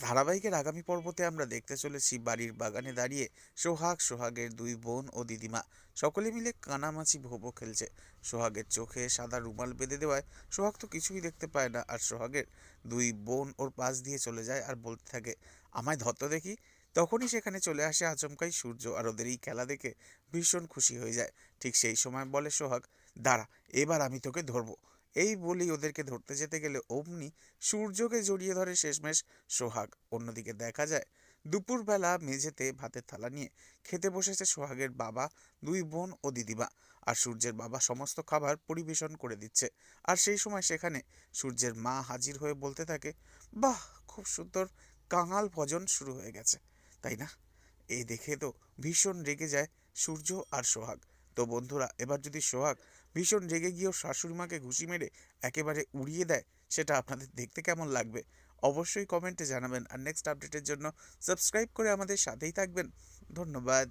ধারাবাহিকের আগামী পর্বতে আমরা দেখতে চলেছি বাড়ির বাগানে দাঁড়িয়ে সোহাগের দুই বোন ও দিদিমা সকলে মিলে কানামাছি ভোবো খেলছে। সোহাগের চোখে সাদা রুমাল বেঁধে দেওয়ায় সোহাগ তো কিছুই দেখতে পায় না, আর সোহাগের দুই বোন ওর পাশ দিয়ে চলে যায় আর বলতে থাকে, আমায় ধরতো দেখি। তখনই সেখানে চলে আসে আচমকাই সূর্য, আর ওদের এই খেলা দেখে ভীষণ খুশি হয়ে যায়। ঠিক সেই সময় বলে সোহাগ, দাঁড়া, এবার আমি তোকে ধরবো। এই বলেই ওদেরকে ধরতে যেতে গেলে অমনি সূর্যকে জড়িয়ে ধরে শেষমেশ সোহাগ। অন্যদিকে দেখা যায় দুপুরবেলা মেঝেতে ভাতের থালা নিয়ে খেতে বসেছে সোহাগের বাবা, দুই বোন ও দিদিমা। আর সূর্যের বাবা সমস্ত খাবার পরিবেশন করে দিচ্ছে। আর সেই সময় সেখানে সূর্যের মা হাজির হয়ে বলতে থাকে, বাহ, খুব সুন্দর কাঙাল ভোজন শুরু হয়ে গেছে, তাই না? এই দেখে তো ভীষণ রেগে যায় সূর্য আর সোহাগ। তো বন্ধুরা, এবার যদি সোহাগ ভীষণ রেগে গিয়েও শাশুড়ি মাকে ঘুষি মেরে একেবারে উড়িয়ে দেয়, সেটা আপনাদের দেখতে কেমন লাগবে অবশ্যই কমেন্টে জানাবেন। আর নেক্সট আপডেটের জন্য সাবস্ক্রাইব করে আমাদের সাথেই থাকবেন। ধন্যবাদ।